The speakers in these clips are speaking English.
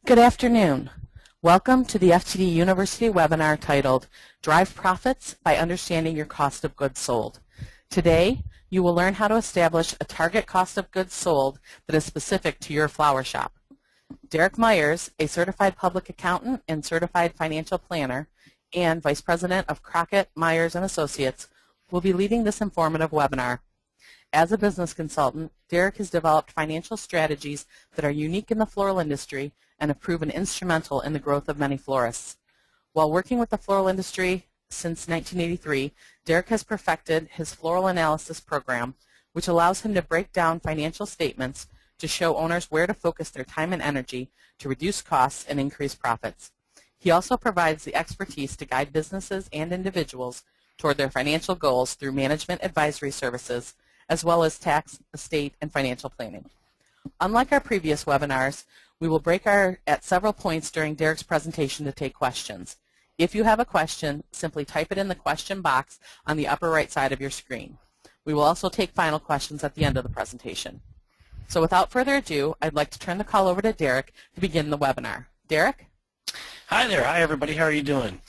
Good afternoon. Welcome to the FTD University webinar titled Drive Profits by Understanding Your Cost of Goods Sold. Today, you will learn how to establish a target cost of goods sold that is specific to your flower shop. Derrick Myers, a certified public accountant and certified financial planner and Vice President of Crockett, Meyers and Associates, will be leading this informative webinar. As a business consultant, Derrick has developed financial strategies that are unique in the floral industry and have proven instrumental in the growth of many florists. While working with the floral industry since 1983, Derrick has perfected his floral analysis program, which allows him to break down financial statements to show owners where to focus their time and energy to reduce costs and increase profits. He also provides the expertise to guide businesses and individuals toward their financial goals through management advisory services, as well as tax, estate, and financial planning. Unlike our previous webinars, we will break at several points during Derrick's presentation to take questions. If you have a question, simply type it in the question box on the upper right side of your screen. We will also take final questions at the end of the presentation. So without further ado, I'd like to turn the call over to Derrick to begin the webinar. Derrick? Hi there. Hi, everybody. How are you doing?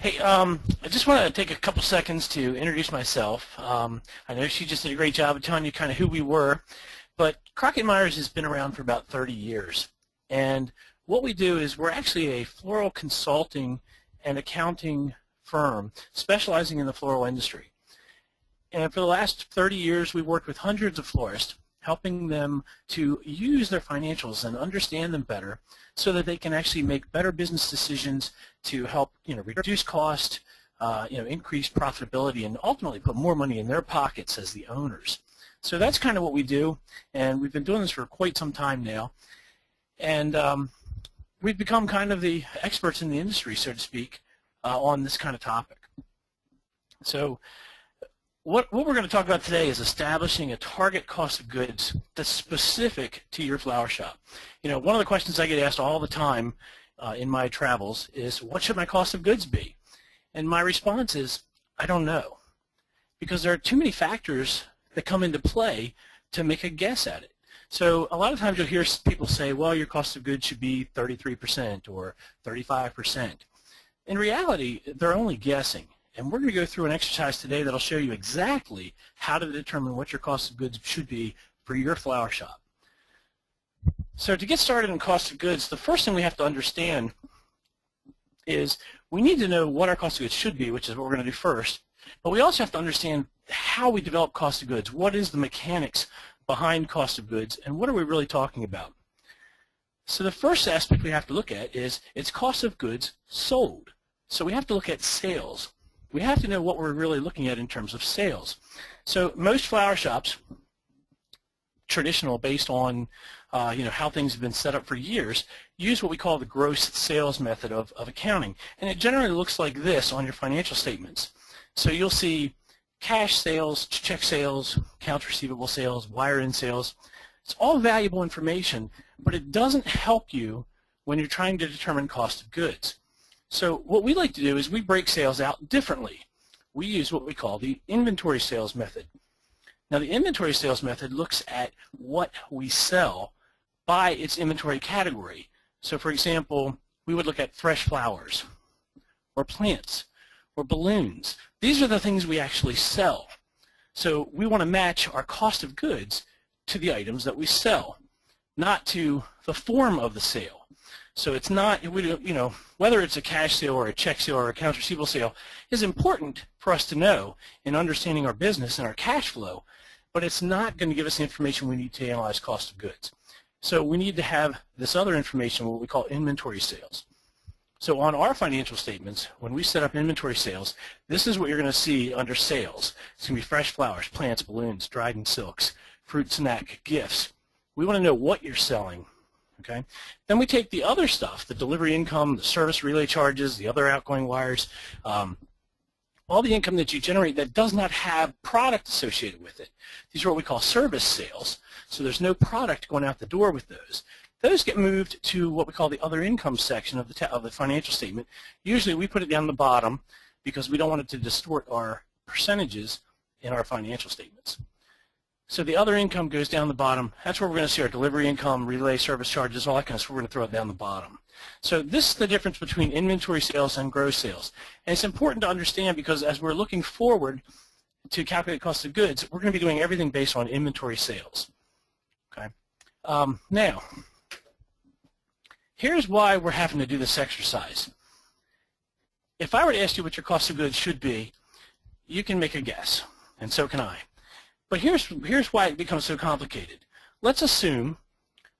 Hey, I just want to take a couple seconds to introduce myself. I know she just did a great job of telling you kind of who we were, but Crockett Myers has been around for about 30 years. And what we do is we're actually a floral consulting and accounting firm specializing in the floral industry. And for the last 30 years, we've worked with hundreds of florists, helping them to use their financials and understand them better so that they can actually make better business decisions to help, reduce cost, increase profitability, and ultimately put more money in their pockets as the owners. So that's kind of what we do, and we've been doing this for quite some time now. And we've become kind of the experts in the industry, so to speak, on this kind of topic. So what we're going to talk about today is establishing a target cost of goods that's specific to your flower shop. One of the questions I get asked all the time in my travels is, what should my cost of goods be? And my response is, I don't know, because there are too many factors that come into play to make a guess at it. So a lot of times you'll hear people say, well, your cost of goods should be 33% or 35%. In reality, they're only guessing. And we're going to go through an exercise today that will show you exactly how to determine what your cost of goods should be for your flower shop. So to get started in cost of goods, the first thing we have to understand is we need to know what our cost of goods should be, which is what we're going to do first. But we also have to understand how we develop cost of goods. What is the mechanics behind cost of goods, and what are we really talking about? So the first aspect we have to look at is its cost of goods sold. So we have to look at sales. We have to know what we're really looking at in terms of sales. So most flower shops, traditional based on how things have been set up for years, use what we call the gross sales method of accounting. And it generally looks like this on your financial statements. So you'll see cash sales, check sales, accounts receivable sales, wire-in sales. It's all valuable information, but it doesn't help you when you're trying to determine cost of goods. So what we like to do is we break sales out differently. We use what we call the inventory sales method. Now the inventory sales method looks at what we sell by its inventory category. So for example, we would look at fresh flowers or plants or balloons. These are the things we actually sell. So we want to match our cost of goods to the items that we sell, not to the form of the sale. So it's not, whether it's a cash sale or a check sale or a accounts receivable sale is important for us to know in understanding our business and our cash flow, but it's not going to give us the information we need to analyze cost of goods. So we need to have this other information, what we call inventory sales. So on our financial statements, when we set up inventory sales, this is what you're going to see under sales. It's going to be fresh flowers, plants, balloons, dried and silks, fruit, snack, gifts. We want to know what you're selling. Okay. Then we take the other stuff, the delivery income, the service relay charges, the other outgoing wires, all the income that you generate that does not have product associated with it. These are what we call service sales. So there's no product going out the door with those. Those get moved to what we call the other income section of the financial statement. Usually we put it down the bottom because we don't want it to distort our percentages in our financial statements. So the other income goes down the bottom. That's where we're going to see our delivery income, relay service charges, all that kind of stuff. We're going to throw it down the bottom. So this is the difference between inventory sales and gross sales. And it's important to understand because as we're looking forward to calculate cost of goods, we're going to be doing everything based on inventory sales. Okay. Now, here's why we're having to do this exercise. If I were to ask you what your cost of goods should be, you can make a guess, and so can I. But here's why it becomes so complicated. Let's assume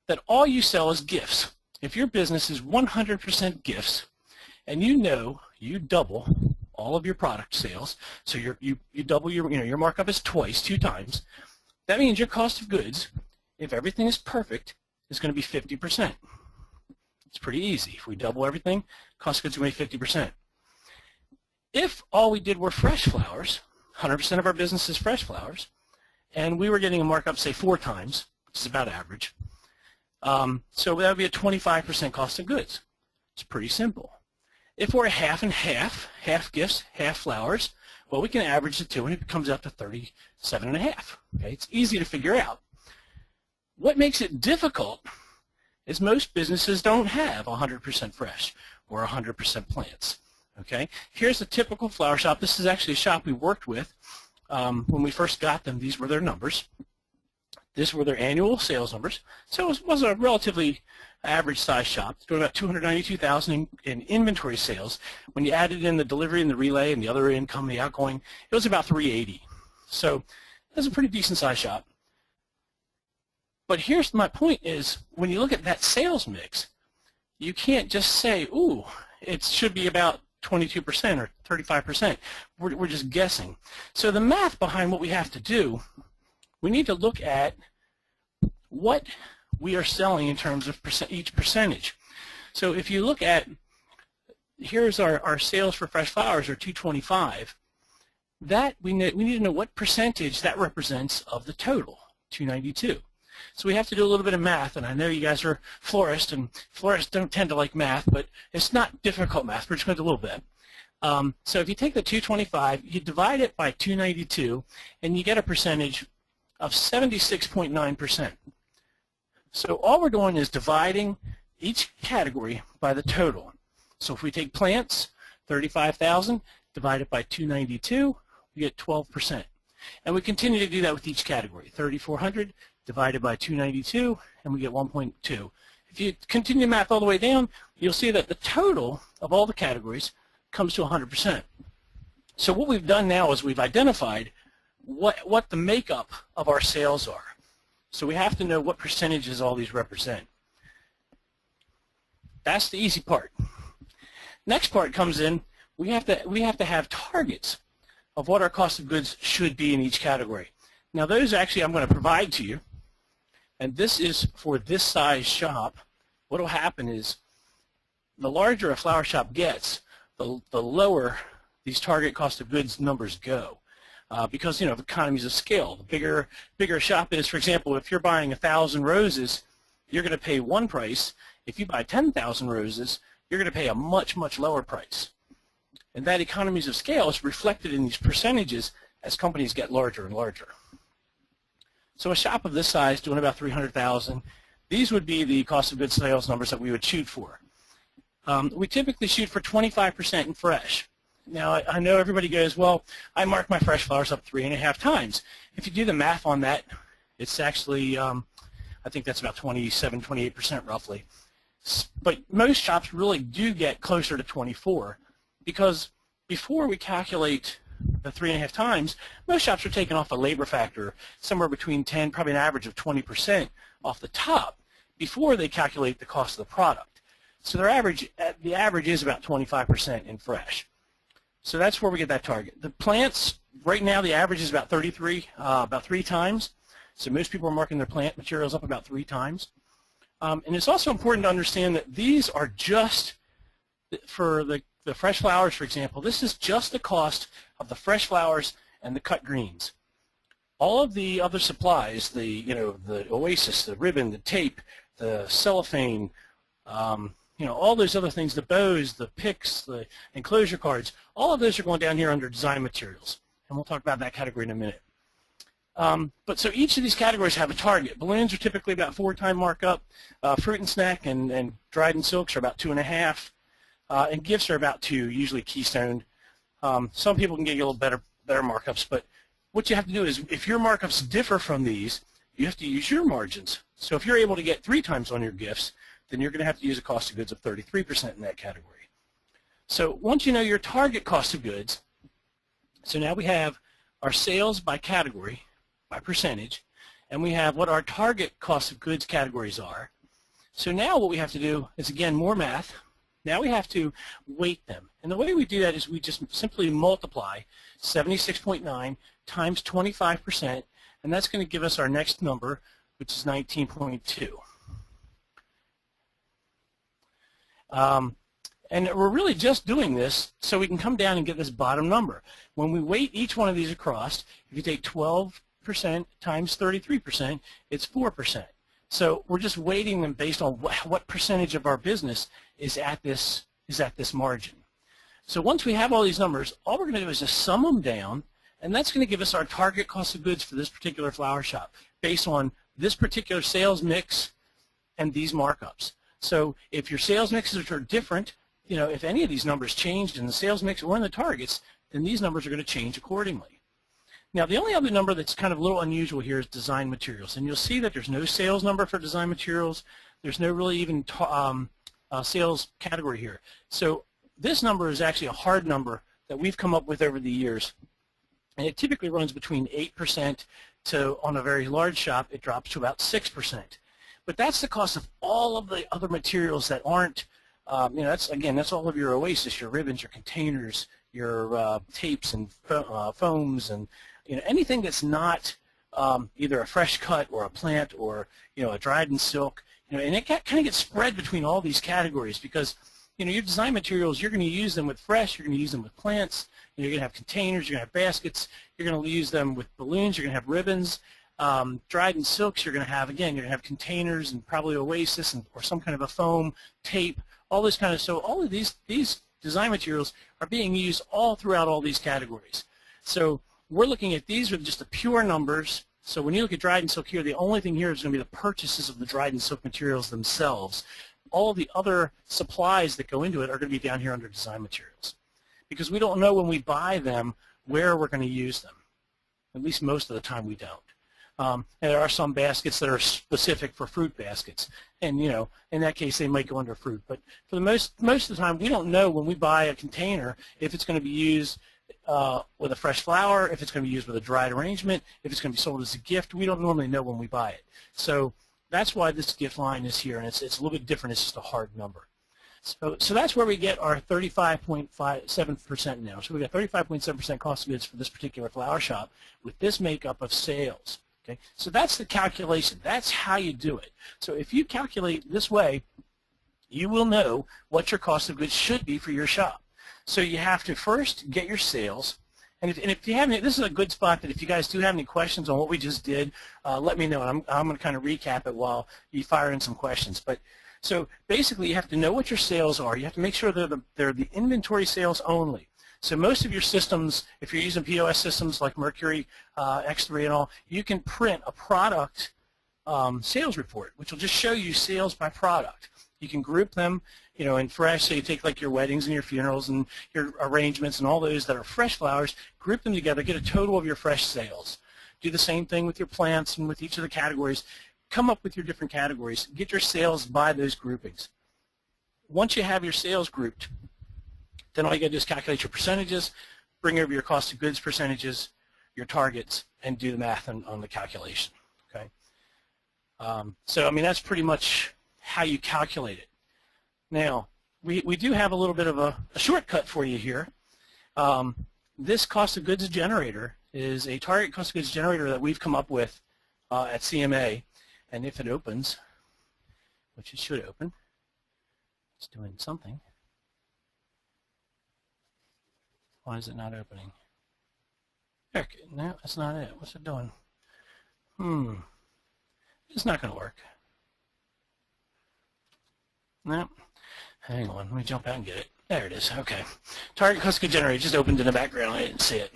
that all you sell is gifts. If your business is 100% gifts, and you double all of your product sales, so you double your markup is two times. That means your cost of goods, if everything is perfect, is going to be 50%. It's pretty easy. If we double everything, cost of goods is going to be 50%. If all we did were fresh flowers, 100% of our business is fresh flowers, and we were getting a markup, say, 4 times, which is about average. So that would be a 25% cost of goods. It's pretty simple. If we're half and half gifts, half flowers, well, we can average the two, and it comes out to 37.5. Okay, it's easy to figure out. What makes it difficult is most businesses don't have 100% fresh or 100% plants. Okay, here's a typical flower shop. This is actually a shop we worked with. When we first got them, these were their numbers. These were their annual sales numbers. So it was a relatively average size shop, doing about $292,000 in inventory sales. When you added in the delivery and the relay and the other income, the outgoing, it was about $380,000. So it was a pretty decent size shop. But here's my point is, when you look at that sales mix, you can't just say, ooh, it should be about 22% or 35%. We're just guessing. So the math behind what we have to do, we need to look at what we are selling in terms of each percentage. So if you look at, here's our sales for fresh flowers are 225. That we need to know what percentage that represents of the total, 292. So we have to do a little bit of math, and I know you guys are florists, and florists don't tend to like math, but it's not difficult math. We're just going to do a little bit. So if you take the 225, you divide it by 292, and you get a percentage of 76.9%. So all we're doing is dividing each category by the total. So if we take plants, 35,000, divided by 292, we get 12%. And we continue to do that with each category. 3,400 divided by 292, and we get 1.2. If you continue math all the way down, you'll see that the total of all the categories comes to 100%. So what we've done now is we've identified what the makeup of our sales are. So we have to know what percentages all these represent. That's the easy part. Next part comes in, we have to have targets of what our cost of goods should be in each category. Now those actually I'm going to provide to you. And this is for this size shop. What will happen is the larger a flower shop gets, the lower these target cost of goods numbers go. Because, of economies of scale. The bigger a shop is, for example, if you're buying 1,000 roses, you're going to pay one price. If you buy 10,000 roses, you're going to pay a much, much lower price. And that economies of scale is reflected in these percentages as companies get larger and larger. So a shop of this size doing about 300,000, these would be the cost of goods sales numbers that we would shoot for. We typically shoot for 25% in fresh. Now I know everybody goes, well, I mark my fresh flowers up 3.5 times. If you do the math on that, it's actually, I think that's about 27, 28% roughly. But most shops really do get closer to 24 because before we calculate the 3.5 times, most shops are taking off a labor factor somewhere between 10, probably an average of 20% off the top before they calculate the cost of the product. So the average is about 25% in fresh. So that's where we get that target. The plants, right now the average is about 33, about 3 times. So most people are marking their plant materials up about 3 times. And it's also important to understand that these are just for the fresh flowers, for example. This is just the cost of the fresh flowers and the cut greens. All of the other supplies, the oasis, the ribbon, the tape, the cellophane, all those other things, the bows, the picks, the enclosure cards, all of those are going down here under design materials. And we'll talk about that category in a minute. But so each of these categories have a target. Balloons are typically about 4-time markup. Fruit and snack and dried and silks are about 2.5. And gifts are about 2, usually keystone. Some people can get you a little better markups, but what you have to do is if your markups differ from these, you have to use your margins. So if you're able to get 3 times on your gifts, then you're going to have to use a cost of goods of 33% in that category. So once you know your target cost of goods, so now we have our sales by category, by percentage, and we have what our target cost of goods categories are. So now what we have to do is, again, more math. Now we have to weight them. And the way we do that is we just simply multiply 76.9 times 25%, and that's going to give us our next number, which is 19.2. And we're really just doing this so we can come down and get this bottom number. When we weight each one of these across, if you take 12% times 33%, it's 4%. So we're just weighting them based on what percentage of our business is at this margin. So once we have all these numbers, all we're going to do is just sum them down, and that's going to give us our target cost of goods for this particular flower shop based on this particular sales mix and these markups. So if your sales mixes are different, you know, if any of these numbers changed in the sales mix or in the targets, then these numbers are going to change accordingly. Now, the only other number that's kind of a little unusual here is design materials, and you'll see that there's no sales number for design materials. There's no really even sales category here. So this number is actually a hard number that we've come up with over the years, and it typically runs between 8% to, on a very large shop, it drops to about 6%. But that's the cost of all of the other materials that aren't, you know, that's all of your oasis, your ribbons, your containers, your tapes and foams, and you know, anything that's not either a fresh cut or a plant or, you know, a dried and silk, you know, and it kind of gets spread between all these categories because, you know, your design materials, you're going to use them with fresh, you're going to use them with plants, you're going to have containers, you're going to have baskets, you're going to use them with balloons, you're going to have ribbons, dried and silks, you're going to have, again, you're going to have containers and probably oasis or some kind of a foam, tape, all this kind of, so all of these design materials are being used all throughout all these categories. So we're looking at these with just the pure numbers. So when you look at dried and silk here, the only thing here is going to be the purchases of the dried and silk materials themselves. All the other supplies that go into it are going to be down here under design materials because we don't know when we buy them where we're going to use them. At least most of the time we don't. And there are some baskets that are specific for fruit baskets, and you know, in that case they might go under fruit. But for the most of the time, we don't know when we buy a container if it's going to be used with a fresh flower, if it's going to be used with a dried arrangement, if it's going to be sold as a gift. We don't normally know when we buy it. So that's why this gift line is here, and it's a little bit different. It's just a hard number. So that's where we get our 35.57% now. So we got 35.7% cost of goods for this particular flower shop with this makeup of sales. Okay, so that's the calculation. That's how you do it. So if you calculate this way, you will know what your cost of goods should be for your shop. So you have to first get your sales, and if you have any, this is a good spot that if you guys do have any questions on what we just did, let me know. I'm going to kind of recap it while you fire in some questions. But so basically, you have to know what your sales are. You have to make sure they're the inventory sales only. So most of your systems, if you're using POS systems like Mercury, X3 and all, you can print a product sales report, which will just show you sales by product. You can group them, you know, in fresh, so you take like your weddings and your funerals and your arrangements and all those that are fresh flowers, group them together, get a total of your fresh sales. Do the same thing with your plants and with each of the categories. Come up with your different categories. Get your sales by those groupings. Once you have your sales grouped, then all you got to do is calculate your percentages, bring over your cost of goods percentages, your targets, and do the math on the calculation. Okay. So I mean that's pretty much how you calculate it. Now we do have a little bit of a shortcut for you here. This cost of goods generator is a target cost of goods generator that we've come up with at CMA, and if it opens, which it should open, it's doing something. Why is it not opening? Okay, no, that's not it. What's it doing? It's not going to work. No. Hang on, let me jump out and get it. There it is. Okay. Target cost of goods generator just opened in the background. I didn't see it.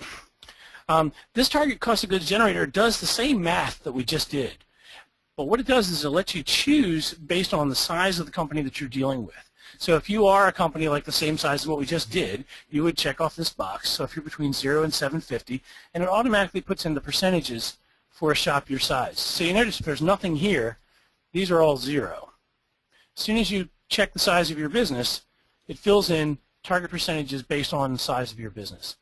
This target cost of goods generator does the same math that we just did. But what it does is it lets you choose based on the size of the company that you're dealing with. So if you are a company like the same size as what we just did, you would check off this box. So if you're between 0 and 750, and it automatically puts in the percentages for a shop your size. So you notice if there's nothing here, these are all 0. As soon as you check the size of your business, it fills in target percentages based on the size of your business.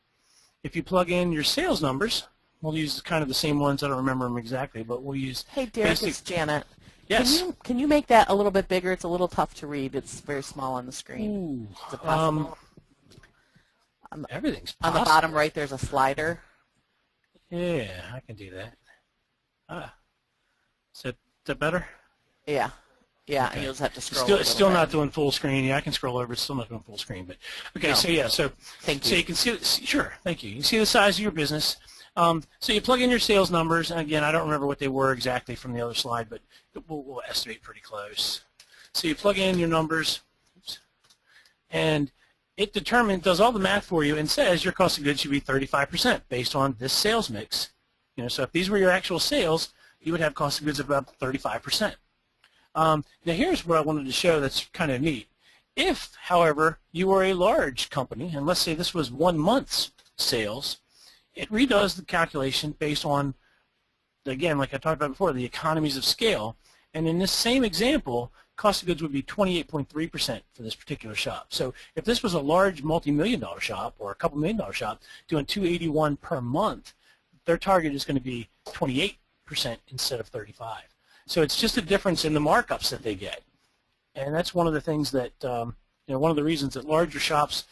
If you plug in your sales numbers, we'll use kind of the same ones. I don't remember them exactly, but we'll use. Hey, Derrick, it's Janet. Yes. Can you make that a little bit bigger? It's a little tough to read. It's very small on the screen. Ooh, Is it possible? Everything's On possible. the bottom right, there's a slider. Yeah, I can do that. Is that better? Yeah. Yeah, Okay. and you'll just have to scroll. It's still not doing full screen. Yeah, I can scroll over. It's still not doing full screen. But okay, No. so yeah, so Thank so you. you can see. Sure, thank you. You can see the size of your business. So you plug in your sales numbers, and again, I don't remember what they were exactly from the other slide, but we'll estimate pretty close. So you plug in your numbers, and it does all the math for you and says your cost of goods should be 35% based on this sales mix. So if these were your actual sales, you would have cost of goods of about 35%. Now here's what I wanted to show that's kind of neat. If, however, you were a large company, and let's say this was 1 month's sales, it redoes the calculation based on, again, like I talked about before, the economies of scale. And in this same example, cost of goods would be 28.3% for this particular shop. So if this was a large multi-million-dollar shop or a couple million-dollar shop doing $281 per month, their target is going to be 28% instead of 35%. So it's just a difference in the markups that they get. And that's one of the things that, one of the reasons that larger shops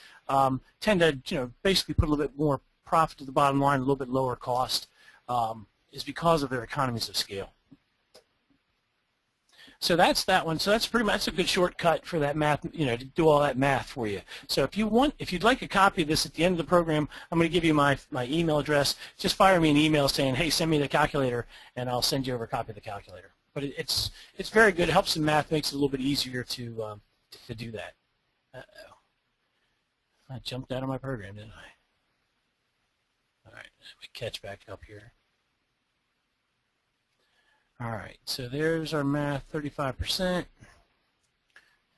tend to, basically put a little bit more profit to the bottom line, a little bit lower cost, is because of their economies of scale. So that's that one. So that's pretty much a good shortcut for that math, to do all that math for you. So if you'd like a copy of this at the end of the program, I'm going to give you my email address. Just fire me an email saying, hey, send me the calculator, and I'll send you over a copy of the calculator. But it's very good. It helps in math, makes it a little bit easier to do that. Uh-oh. I jumped out of my program, didn't I? All right, let me catch back up here. All right, so there's our math, 35%.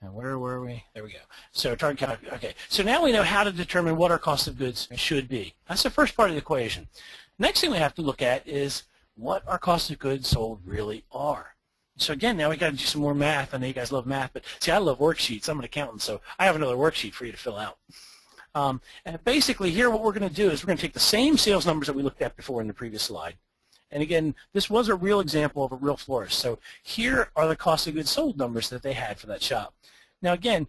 And where were we? There we go. So target calculation. Okay, so now we know how to determine what our cost of goods should be. That's the first part of the equation. Next thing we have to look at is what our cost of goods sold really are. So again, now we got to do some more math. I know you guys love math, but see, I love worksheets. I'm an accountant, so I have another worksheet for you to fill out. And basically here what we're going to do is we're going to take the same sales numbers that we looked at before in the previous slide. And again, this was a real example of a real florist. So here are the cost of goods sold numbers that they had for that shop. Now again,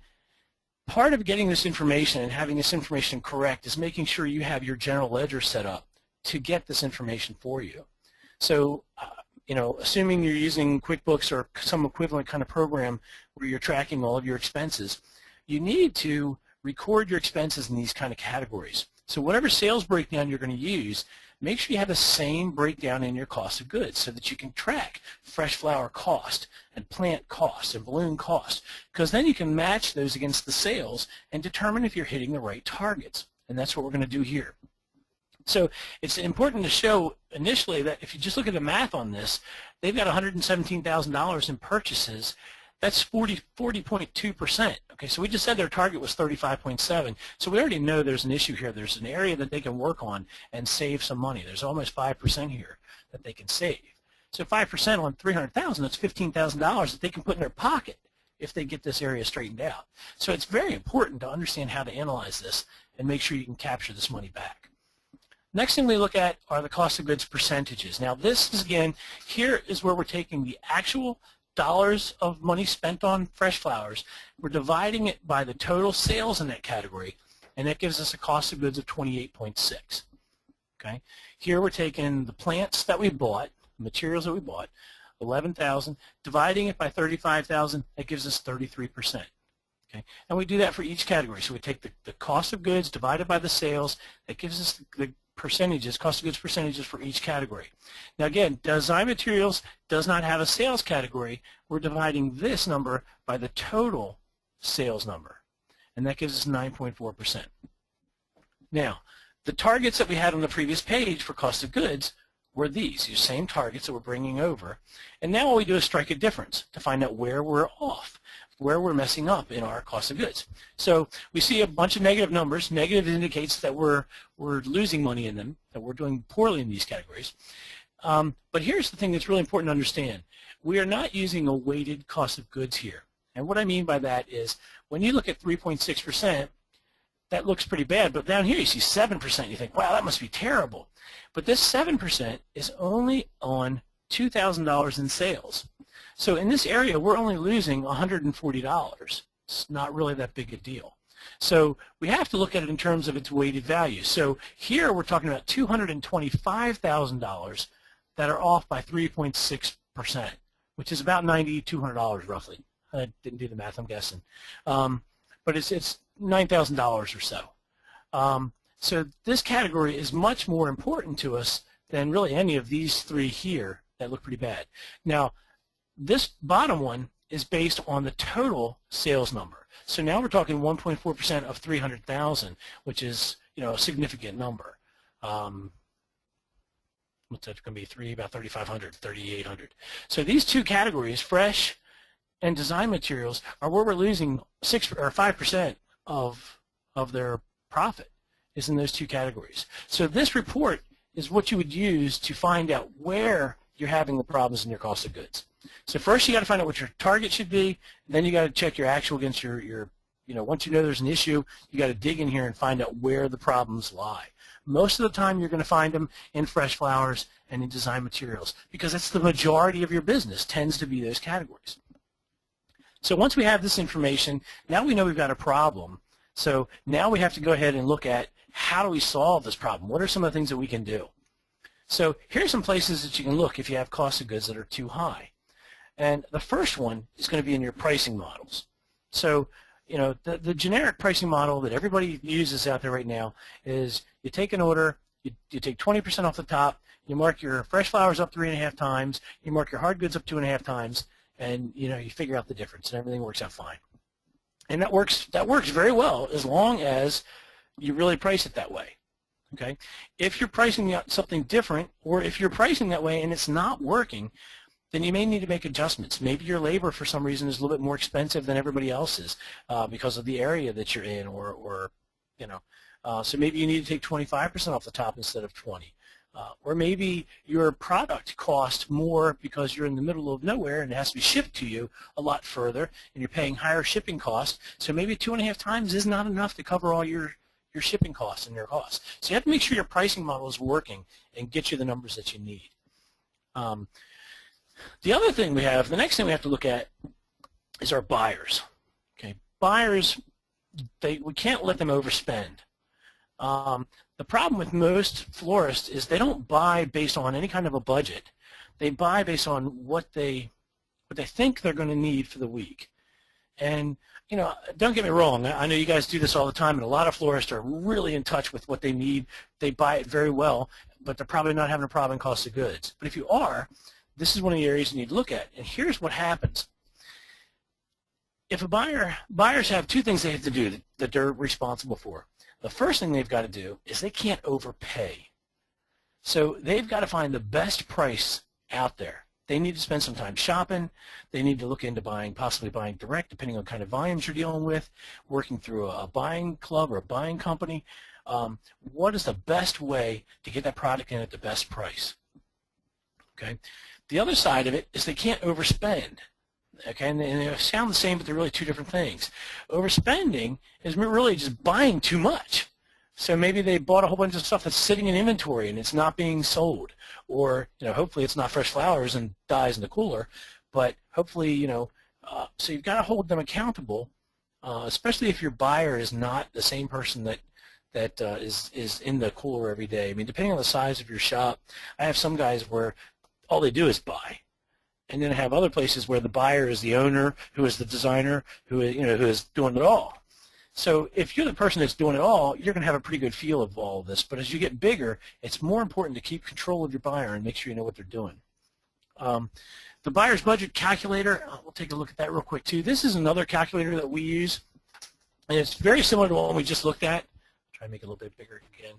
part of getting this information and having this information correct is making sure you have your general ledger set up to get this information for you. So, assuming you're using QuickBooks or some equivalent kind of program where you're tracking all of your expenses, you need to record your expenses in these kind of categories. So whatever sales breakdown you're going to use, make sure you have the same breakdown in your cost of goods so that you can track fresh flower cost and plant cost and balloon cost, because then you can match those against the sales and determine if you're hitting the right targets. And that's what we're going to do here. So it's important to show initially that if you just look at the math on this, they've got $117,000 in purchases. That's 40.2%. Okay, so we just said their target was 35.7. So we already know there's an issue here. There's an area that they can work on and save some money. There's almost 5% here that they can save. So 5% on $300,000, that's $15,000 that they can put in their pocket if they get this area straightened out. So it's very important to understand how to analyze this and make sure you can capture this money back. Next thing we look at are the cost of goods percentages. Now this is, again, here is where we're taking the actual dollars of money spent on fresh flowers. We're dividing it by the total sales in that category, and that gives us a cost of goods of 28.6. Okay? Here we're taking the plants that we bought, the materials that we bought, 11,000, dividing it by 35,000, that gives us 33%. Okay? And we do that for each category. So we take the cost of goods divided by the sales, that gives us the percentages, cost of goods percentages for each category. Now again, design materials does not have a sales category. We're dividing this number by the total sales number, and that gives us 9.4%. Now, The targets that we had on the previous page for cost of goods were these same targets that we're bringing over. And now all we do is strike a difference to find out where we're off, where we're messing up in our cost of goods. So we see a bunch of negative numbers. Negative indicates that we're losing money in them, that we're doing poorly in these categories. But here's the thing that's really important to understand. We are not using a weighted cost of goods here. And what I mean by that is when you look at 3.6%, that looks pretty bad, but down here you see 7%. You think, wow, that must be terrible. But this 7% is only on $2,000 in sales. So in this area, we're only losing $140. It's not really that big a deal. So we have to look at it in terms of its weighted value. So here we're talking about $225,000 that are off by 3.6%, which is about $9,200 roughly. I didn't do the math, I'm guessing. But it's $9,000 or so. So this category is much more important to us than really any of these three here that look pretty bad. Now, this bottom one is based on the total sales number. So now we're talking 1.4% of 300,000, which is a significant number. What's that going to be? About 3,500, 3,800. So these two categories, fresh and design materials, are where we're losing 6 or 5% of their profit is in those two categories. So this report is what you would use to find out where you're having the problems in your cost of goods. So first you got to find out what your target should be, then you got to check your actual against your once you know there's an issue, you got to dig in here and find out where the problems lie. Most of the time you're going to find them in fresh flowers and in design materials because that's the majority of your business tends to be those categories. So once we have this information, now we know we've got a problem. So now we have to go ahead and look at how do we solve this problem? What are some of the things that we can do? So here's some places that you can look if you have cost of goods that are too high. And the first one is going to be in your pricing models. So the generic pricing model that everybody uses out there right now is you take an order, you take 20% off the top, you mark your fresh flowers up 3.5 times, you mark your hard goods up 2.5 times, and you figure out the difference, and everything works out fine. And that works very well as long as you really price it that way. Okay? If you're pricing something different, or if you're pricing that way and it's not working, then you may need to make adjustments. Maybe your labor for some reason is a little bit more expensive than everybody else's because of the area that you're in, so maybe you need to take 25% off the top instead of 20. Or maybe your product costs more because you're in the middle of nowhere and it has to be shipped to you a lot further and you're paying higher shipping costs. So maybe 2.5 times is not enough to cover all your shipping costs and your costs. So you have to make sure your pricing model is working and get you the numbers that you need. The other thing the next thing we have to look at is our buyers. Okay, buyers, we can't let them overspend. The problem with most florists is they don't buy based on any kind of a budget. They buy based on what they think they're going to need for the week. And don't get me wrong, I know you guys do this all the time, and a lot of florists are really in touch with what they need. They buy it very well, but they're probably not having a problem in cost of goods. But if you are, this is one of the areas you need to look at. And here's what happens. If buyers have two things they have to do that they're responsible for. The first thing they've got to do is they can't overpay. So they've got to find the best price out there. They need to spend some time shopping. They need to look into possibly buying direct, depending on kind of volumes you're dealing with, working through a buying club or a buying company. What is the best way to get that product in at the best price? Okay. The other side of it is they can't overspend. Okay, and they sound the same, but they're really two different things. Overspending is really just buying too much. So maybe they bought a whole bunch of stuff that's sitting in inventory and it's not being sold, or hopefully it's not fresh flowers and dies in the cooler, but hopefully so you've got to hold them accountable, especially if your buyer is not the same person that is in the cooler every day. I mean, depending on the size of your shop, I have some guys where all they do is buy. And then have other places where the buyer is the owner, who is the designer, who is doing it all. So if you're the person that's doing it all, you're going to have a pretty good feel of all of this. But as you get bigger, it's more important to keep control of your buyer and make sure you know what they're doing. The buyer's budget calculator, we'll take a look at that real quick too. This is another calculator that we use, and it's very similar to what we just looked at. Try to make it a little bit bigger again.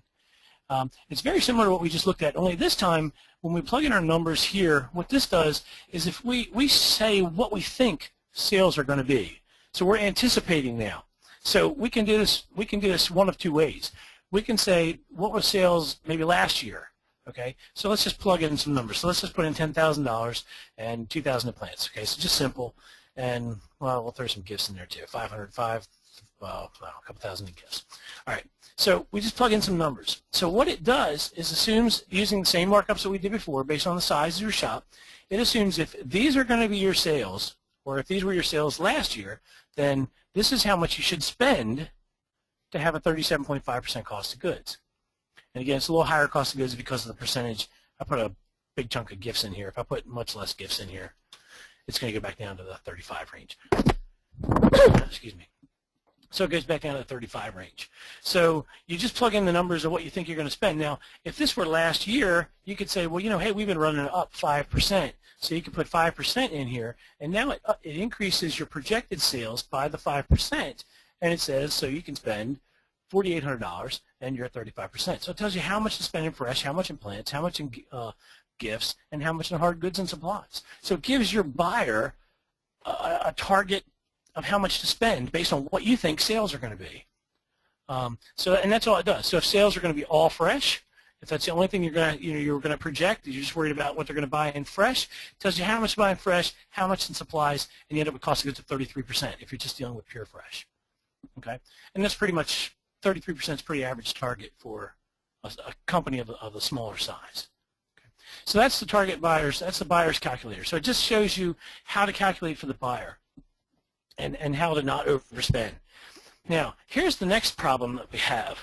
It's very similar to what we just looked at, only this time when we plug in our numbers here, what this does is if we say what we think sales are going to be. So we're anticipating now. So we can do this one of two ways. We can say what was sales maybe last year. Okay, so let's just plug in some numbers. So let's just put in $10,000 and 2,000 plants. Okay, so just simple, and well, we'll throw some gifts in there too. 505, well, a couple thousand in gifts. All right, so we just plug in some numbers. So what it does is assumes, using the same markups that we did before, based on the size of your shop, it assumes if these are going to be your sales, or if these were your sales last year, then this is how much you should spend to have a 37.5% cost of goods. And again, it's a little higher cost of goods because of the percentage. I put a big chunk of gifts in here. If I put much less gifts in here, it's going to go back down to the 35 range. Excuse me. So it goes back down to the 35 range. So you just plug in the numbers of what you think you're going to spend. Now, if this were last year, you could say, well, you know, hey, we've been running up 5%. So you can put 5% in here, and now it increases your projected sales by the 5%. And it says, so you can spend $4,800, and you're at 35%. So it tells you how much to spend in fresh, how much in plants, how much in gifts, and how much in hard goods and supplies. So it gives your buyer a target of how much to spend based on what you think sales are going to be. And that's all it does. So if sales are going to be all fresh, if that's the only thing you're going to project, you're just worried about what they're going to buy in fresh, it tells you how much to buy in fresh, how much in supplies, and you end up with cost of goods of 33% if you're just dealing with pure fresh. Okay, and that's pretty much 33% is pretty average target for a company of a smaller size. Okay. So that's the target buyers. That's the buyer's calculator. So it just shows you how to calculate for the buyer and how to not overspend. Now, here's the next problem that we have.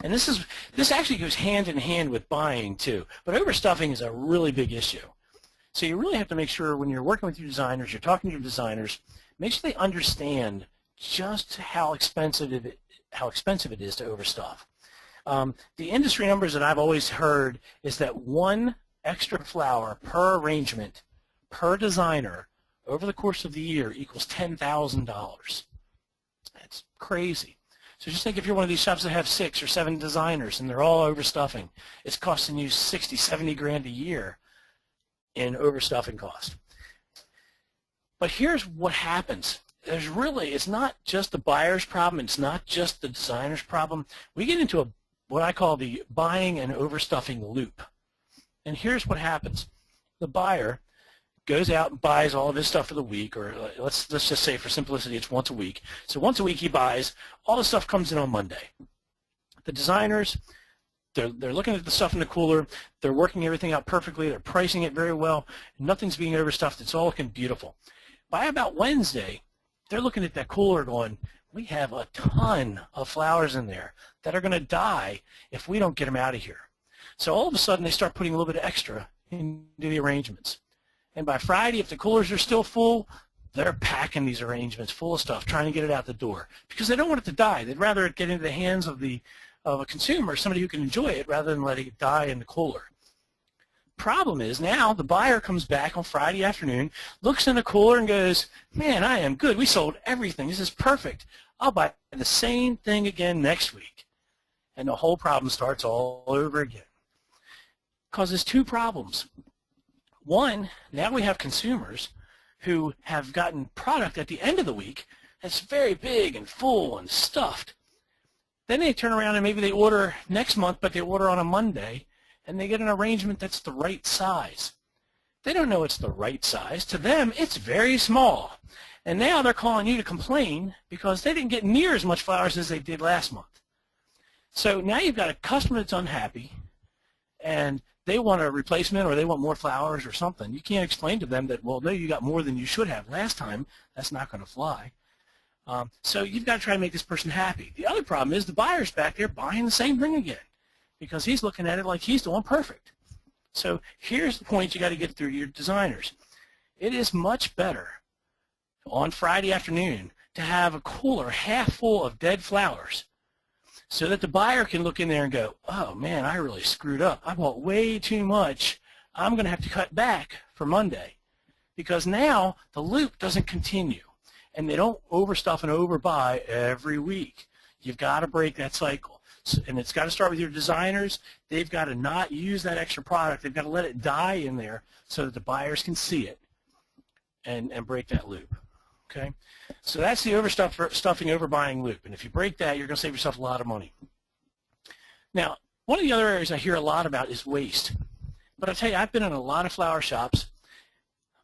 And this actually goes hand in hand with buying too. But overstuffing is a really big issue. So you really have to make sure when you're working with your designers, you're talking to your designers, make sure they understand just how expensive it is to overstuff. The industry numbers that I've always heard is that one extra flower per arrangement per designer over the course of the year equals $10,000. That's crazy. So just think if you're one of these shops that have 6 or 7 designers and they're all overstuffing, it's costing you 60, 70 grand a year in overstuffing cost. But here's what happens. It's not just the buyer's problem, it's not just the designer's problem. We get into what I call the buying and overstuffing loop. And here's what happens. The buyer goes out and buys all of his stuff for the week, or let's just say for simplicity it's once a week. So once a week he buys, all the stuff comes in on Monday. The designers, they're looking at the stuff in the cooler, they're working everything out perfectly, they're pricing it very well, nothing's being overstuffed, it's all looking beautiful. By about Wednesday, they're looking at that cooler going, we have a ton of flowers in there that are going to die if we don't get them out of here. So all of a sudden they start putting a little bit of extra into the arrangements. And by Friday, if the coolers are still full, they're packing these arrangements full of stuff, trying to get it out the door because they don't want it to die. They'd rather it get into the hands of a consumer, somebody who can enjoy it, rather than letting it die in the cooler. Problem is now the buyer comes back on Friday afternoon, looks in the cooler and goes, man, I am good. We sold everything. This is perfect. I'll buy the same thing again next week. And the whole problem starts all over again. Causes 2 problems. One, now we have consumers who have gotten product at the end of the week that's very big and full and stuffed. Then they turn around and maybe they order next month, but they order on a Monday, and they get an arrangement that's the right size. They don't know it's the right size. To them, it's very small. And now they're calling you to complain because they didn't get near as much flowers as they did last month. So now you've got a customer that's unhappy, and they want a replacement or they want more flowers or something. You can't explain to them that, well, no, you got more than you should have last time. That's not going to fly. So you've got to try to make this person happy. The other problem is the buyer's back there buying the same thing again because he's looking at it like he's doing perfect. So here's the point you got to get through your designers. It is much better on Friday afternoon to have a cooler half full of dead flowers so that the buyer can look in there and go, oh, man, I really screwed up. I bought way too much. I'm going to have to cut back for Monday because now the loop doesn't continue, and they don't overstuff and overbuy every week. You've got to break that cycle. So, and it's got to start with your designers. They've got to not use that extra product. They've got to let it die in there so that the buyers can see it and break that loop. Okay, so that's the overstuffing, overbuying loop. And if you break that, you're going to save yourself a lot of money. Now, one of the other areas I hear a lot about is waste. But I'll tell you, I've been in a lot of flower shops.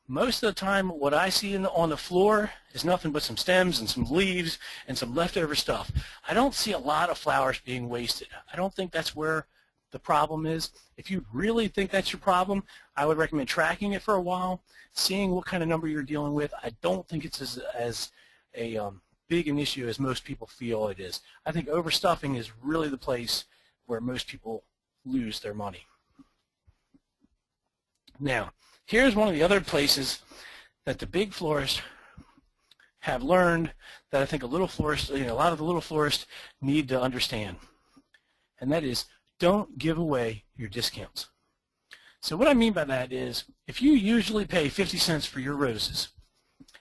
Most of the time, what I see on the floor is nothing but some stems and some leaves and some leftover stuff. I don't see a lot of flowers being wasted. I don't think that's where the problem is. If you really think that's your problem, I would recommend tracking it for a while, seeing what kind of number you're dealing with. I don't think it's as big an issue as most people feel it is. I think overstuffing is really the place where most people lose their money. Now, here's one of the other places that the big florists have learned that I think a lot of the little florists need to understand, and that is, don't give away your discounts. So what I mean by that is, if you usually pay 50 cents for your roses,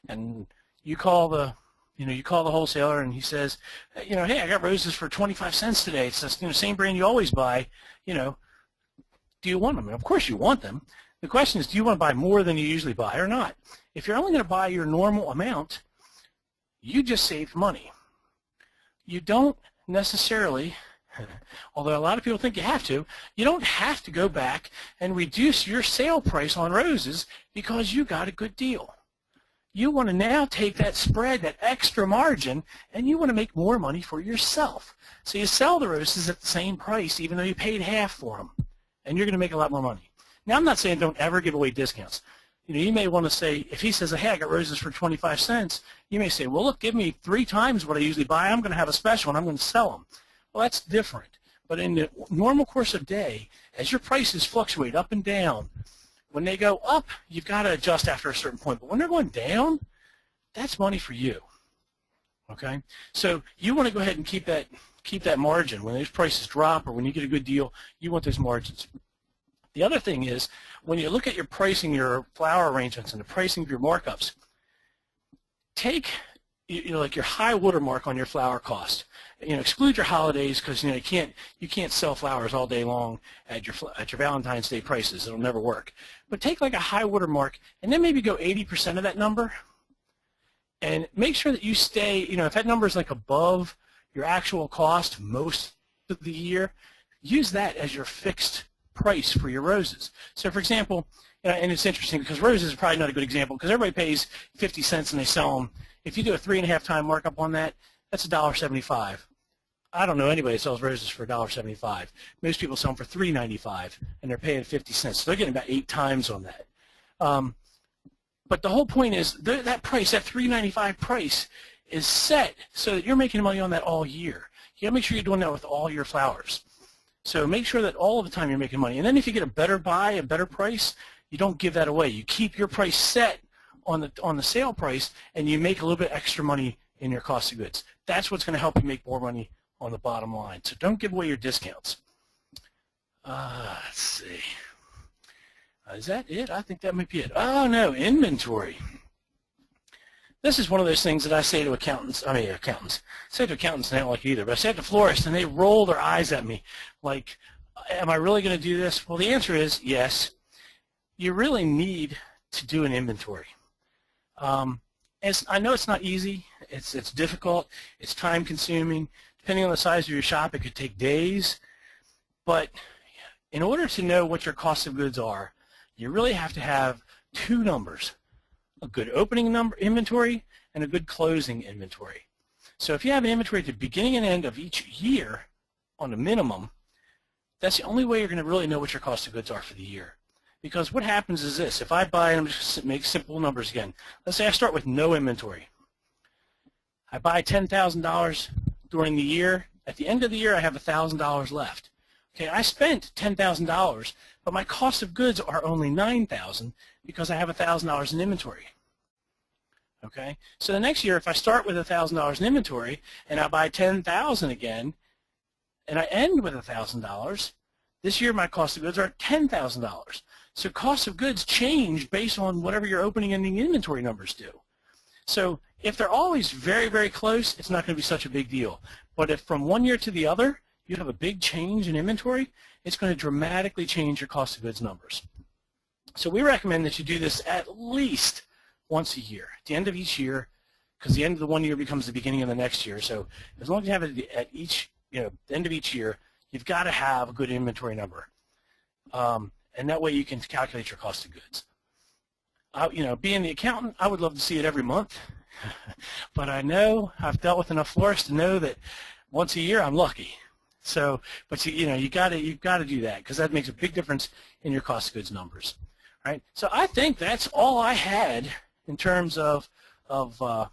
and you call the wholesaler and he says, hey, I got roses for 25 cents today. It's the same brand you always buy. Do you want them? And of course you want them. The question is, do you want to buy more than you usually buy or not? If you're only going to buy your normal amount, you just saved money. You don't necessarily, although a lot of people think you don't have to go back and reduce your sale price on roses because you got a good deal. You want to now take that spread, that extra margin, and you want to make more money for yourself. So you sell the roses at the same price even though you paid half for them, and you're going to make a lot more money. Now, I'm not saying don't ever give away discounts. You may want to say, if he says, hey, I got roses for 25 cents, you may say, well, look, give me 3 times what I usually buy. I'm going to have a special, and I'm going to sell them. Well, that's different. But in the normal course of day, as your prices fluctuate up and down, when they go up, you've got to adjust after a certain point. But when they're going down, that's money for you. Okay? So you want to go ahead and keep that margin. When those prices drop or when you get a good deal, you want those margins. The other thing is, when you look at your pricing, your flower arrangements, and the pricing of your markups, take like your high watermark on your flower cost. Exclude your holidays because you can't sell flowers all day long at your Valentine's Day prices. It'll never work. But take like a high watermark, and then maybe go 80% of that number, and make sure that you stay. If that number is like above your actual cost most of the year, use that as your fixed price for your roses. So for example, and it's interesting because roses are probably not a good example because everybody pays 50 cents and they sell them. If you do a 3.5 time markup on that, that's $1.75. I don't know anybody that sells roses for $1.75. Most people sell them for $3.95 and they're paying 50 cents. So they're getting about 8 times on that. But the whole point is that price, that $3.95 price, is set so that you're making money on that all year. You got to make sure you're doing that with all your flowers. So make sure that all of the time you're making money. And then if you get a better buy, a better price, you don't give that away. You keep your price set on the sale price, and you make a little bit extra money in your cost of goods. That's what's going to help you make more money on the bottom line. So don't give away your discounts. Let's see. Is that it? I think that might be it. Oh, no, inventory. This is one of those things that I say to accountants. I say to accountants, and they don't like it either, but I say it to florists, and they roll their eyes at me like, am I really going to do this? Well, the answer is yes. You really need to do an inventory. I know it's not easy. It's difficult. It's time-consuming. Depending on the size of your shop, it could take days. But in order to know what your cost of goods are, you really have to have 2 numbers, a good opening inventory and a good closing inventory. So if you have an inventory at the beginning and end of each year on a minimum, that's the only way you're going to really know what your cost of goods are for the year. Because what happens is this. If I buy, and I'm just make simple numbers again. Let's say I start with no inventory. I buy $10,000 during the year. At the end of the year, I have $1,000 left. Okay, I spent $10,000, but my cost of goods are only $9,000 because I have $1,000 in inventory. Okay, so the next year, if I start with $1,000 in inventory and I buy $10,000 again, and I end with $1,000, this year my cost of goods are $10,000. So cost of goods change based on whatever your opening and ending inventory numbers do. So if they're always very, very close, it's not going to be such a big deal. But if from one year to the other, you have a big change in inventory, it's going to dramatically change your cost of goods numbers. So we recommend that you do this at least once a year, at the end of each year, because the end of the one year becomes the beginning of the next year. So as long as you have it at each, the end of each year, you've got to have a good inventory number, and that way you can calculate your cost of goods. Being the accountant, I would love to see it every month, but I know I've dealt with enough florists to know that once a year I'm lucky. So, but you've got to do that, because that makes a big difference in your cost of goods numbers, right? So I think that's all I had in terms of data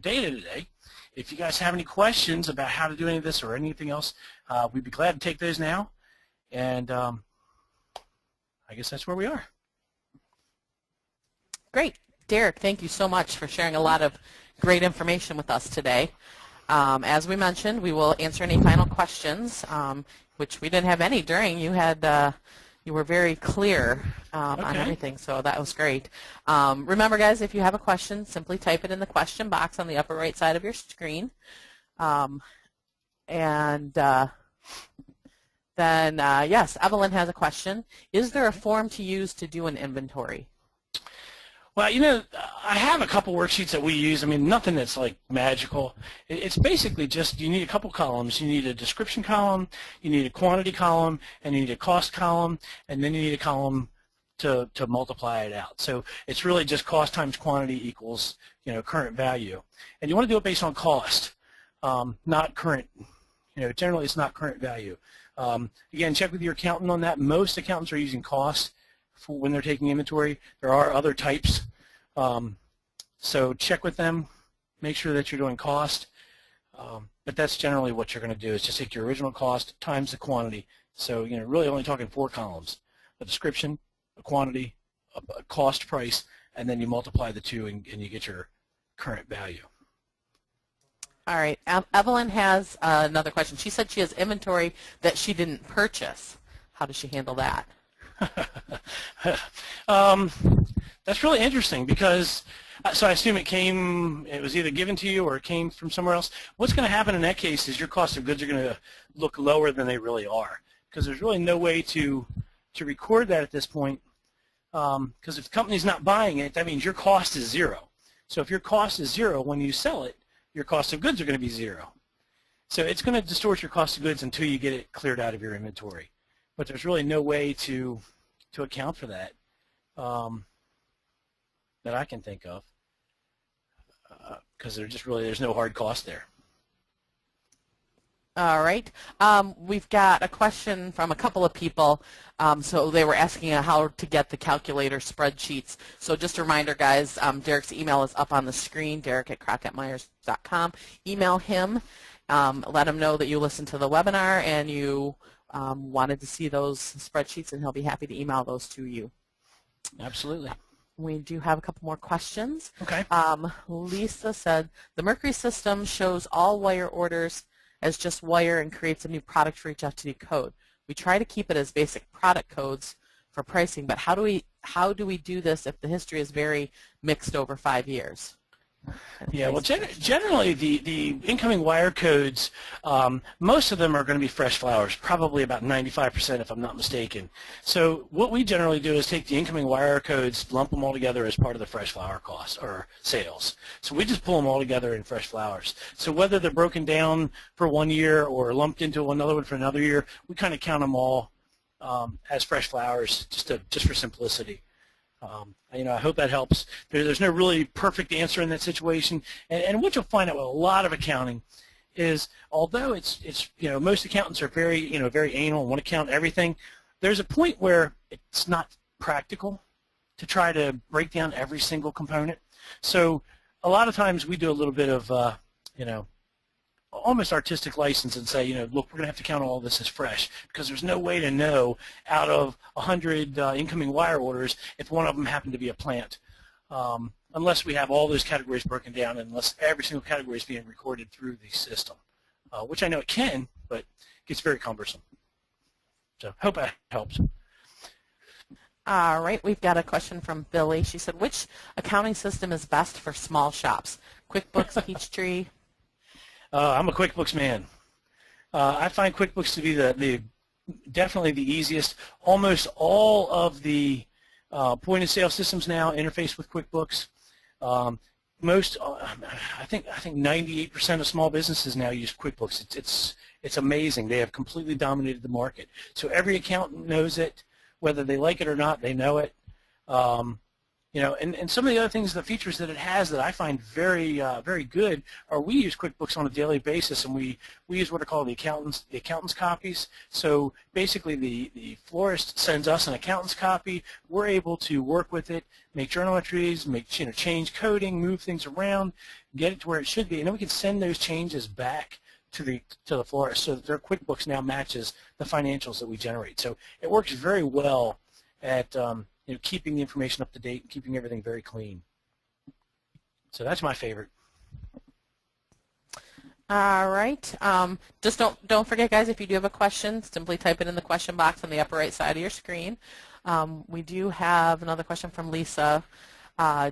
today. If you guys have any questions about how to do any of this or anything else, we'd be glad to take those now. And I guess that's where we are. Great. Derrick, thank you so much for sharing a lot of great information with us today. As we mentioned, we will answer any final questions, which we didn't have any during. You were very clear on everything, so that was great. Remember, guys, if you have a question, simply type it in the question box on the upper right side of your screen. Yes, Evelyn has a question. Is there a form to use to do an inventory? Well, I have a couple worksheets that we use. I mean, nothing that's like magical. It's basically just you need a couple columns. You need a description column, you need a quantity column, and you need a cost column, and then you need a column to multiply it out. So it's really just cost times quantity equals current value. And you want to do it based on cost, not current. Generally it's not current value. Again, check with your accountant on that. Most accountants are using cost for when they're taking inventory. There are other types, so check with them, make sure that you're doing cost, but that's generally what you're going to do, is just take your original cost times the quantity. So really only talking 4 columns: a description, a quantity, a cost price, and then you multiply the two and you get your current value. All right, Evelyn has another question. She said she has inventory that she didn't purchase. How does she handle that? That's really interesting, because so I assume it was either given to you or it came from somewhere else. What's going to happen in that case is your cost of goods are going to look lower than they really are, because there's really no way to record that at this point, because if the company's not buying it, that means your cost is 0. So if your cost is 0 when you sell it, your cost of goods are going to be 0. So it's going to distort your cost of goods until you get it cleared out of your inventory. But there's really no way to account for that that I can think of, because there's no hard cost there. All right. We've got a question from a couple of people. So they were asking how to get the calculator spreadsheets. So just a reminder, guys, Derrick's email is up on the screen, derrick@crockettmyers.com. Email him. Let him know that you listened to the webinar and you wanted to see those spreadsheets, and he'll be happy to email those to you. Absolutely. We do have a couple more questions. Okay. Lisa said, the Mercury system shows all wire orders as just wire and creates a new product for each FTD code. We try to keep it as basic product codes for pricing, but how do we do this if the history is very mixed over 5 years? Yeah, well, generally the incoming wire codes, most of them are going to be fresh flowers, probably about 95% if I'm not mistaken. So what we generally do is take the incoming wire codes, lump them all together as part of the fresh flower cost or sales. So we just pull them all together in fresh flowers. So whether they're broken down for 1 year or lumped into another one for another year, we kind of count them all as fresh flowers just for simplicity. I hope that helps. There's no really perfect answer in that situation, and what you'll find out with a lot of accounting is, although it's most accountants are very anal and want to count everything, there's a point where it's not practical to try to break down every single component. So a lot of times we do a little bit of almost artistic license and say, look, we're going to have to count all this as fresh, because there's no way to know out of 100 incoming wire orders if one of them happened to be a plant, unless we have all those categories broken down, and unless every single category is being recorded through the system, which I know it can, but it gets very cumbersome. So hope that helps. All right, we've got a question from Billy. She said, which accounting system is best for small shops? QuickBooks, Peachtree? I'm a QuickBooks man. I find QuickBooks to be definitely the easiest. Almost all of the point of sale systems now interface with QuickBooks. I think 98% of small businesses now use QuickBooks. It's amazing. They have completely dominated the market. So every accountant knows it, whether they like it or not. They know it. And some of the other things, the features that it has that I find very very good are we use QuickBooks on a daily basis, and we use what are called the accountant's copies. So basically, the florist sends us an accountant's copy. We're able to work with it, make journal entries, change coding, move things around, get it to where it should be, and then we can send those changes back to the florist, so that their QuickBooks now matches the financials that we generate. So it works very well at keeping the information up to date and keeping everything very clean. So that's my favorite. All right. Just don't forget, guys, if you do have a question, simply type it in the question box on the upper right side of your screen. We do have another question from Lisa.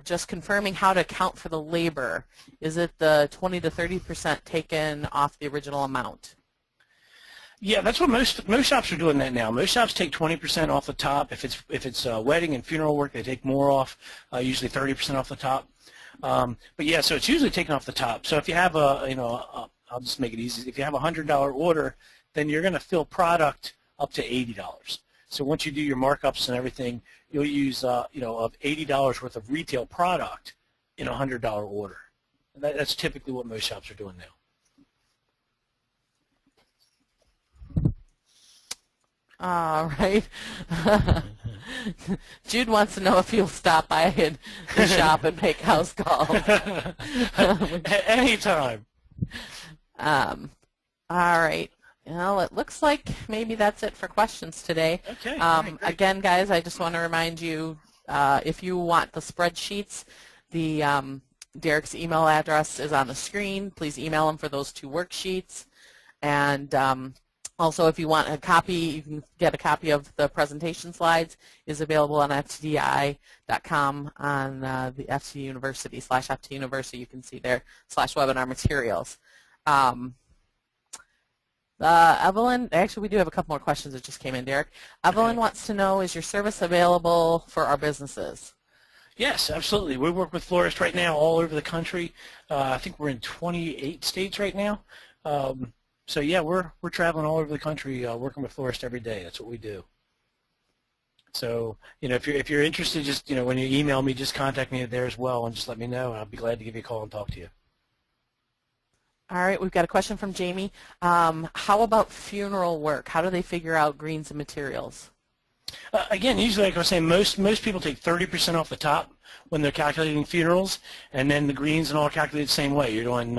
Just confirming how to account for the labor. Is it the 20 to 30% taken off the original amount? Yeah, that's what most shops are doing that now. Most shops take 20% off the top. If it's wedding and funeral work, they take more off, usually 30% off the top. But yeah, so it's usually taken off the top. So if you have I'll just make it easy. If you have a $100 order, then you're going to fill product up to $80. So once you do your markups and everything, you'll use of $80 worth of retail product in a $100 order. That's typically what most shops are doing now. All right. Jude wants to know if you'll stop by the shop and make house calls. Anytime. All right. Well, it looks like maybe that's it for questions today. Okay. Great. Again, guys, I just want to remind you, if you want the spreadsheets, Derrick's email address is on the screen. Please email him for those 2 worksheets. And also, if you want a copy, you can get a copy of the presentation slides. Is available on ftdi.com on the FTD University /FTD University. You can see there /webinar materials. Evelyn, actually, we do have a couple more questions that just came in, Derrick. Evelyn wants to know, is your service available for our businesses? Yes, absolutely. We work with florists right now all over the country. I think we're in 28 states right now. So yeah, we're traveling all over the country, working with florists every day. That's what we do. So if you're interested, just when you email me, just contact me there as well, and just let me know, and I'll be glad to give you a call and talk to you. All right, we've got a question from Jamie. How about funeral work? How do they figure out greens and materials? Again, usually, like I was saying, most people take 30% off the top when they're calculating funerals, and then the greens and all calculated the same way. You're doing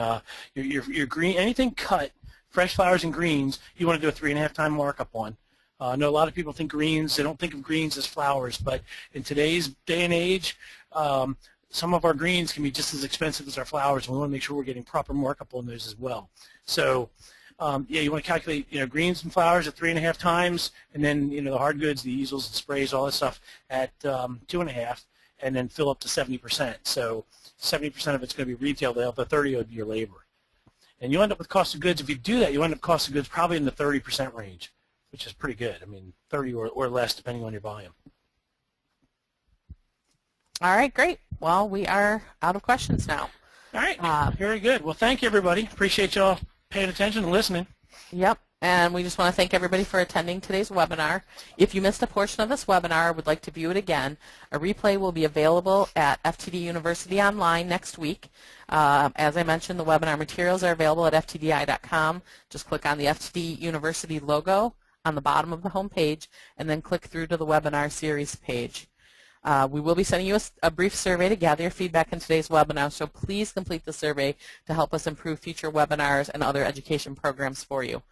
your green, anything cut, fresh flowers and greens, you want to do a 3.5 time markup on. I know a lot of people think greens, they don't think of greens as flowers, but in today's day and age, some of our greens can be just as expensive as our flowers, and we want to make sure we're getting proper markup on those as well. So yeah, you want to calculate greens and flowers at 3.5 times, and then the hard goods, the easels and sprays, all that stuff at 2.5, and then fill up to 70%. So 70% of it's going to be retail, the other 30 would be your labor. And you end up with cost of goods. If you do that, you end up cost of goods probably in the 30% range, which is pretty good. I mean, 30 or less depending on your volume. All right, great. Well, we are out of questions now. All right, very good. Well, thank you, everybody. Appreciate you all paying attention and listening. Yep, and we just want to thank everybody for attending today's webinar. If you missed a portion of this webinar or would like to view it again, a replay will be available at FTD University Online next week. As I mentioned, the webinar materials are available at ftdi.com. Just click on the FTD University logo on the bottom of the home page, and then click through to the webinar series page. We will be sending you a brief survey to gather your feedback in today's webinar, so please complete the survey to help us improve future webinars and other education programs for you.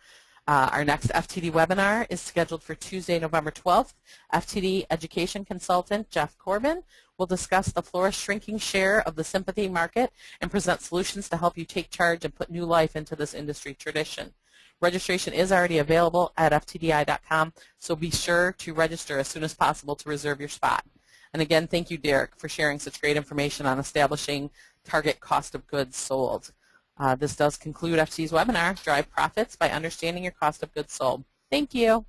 Our next FTD webinar is scheduled for Tuesday, November 12th. FTD education consultant Jeff Corbin will discuss the florist shrinking share of the sympathy market and present solutions to help you take charge and put new life into this industry tradition. Registration is already available at ftdi.com, so be sure to register as soon as possible to reserve your spot. And again, thank you, Derrick, for sharing such great information on establishing target cost of goods sold. This does conclude FTD's webinar, Drive Profits by Understanding Your Cost of Goods Sold. Thank you.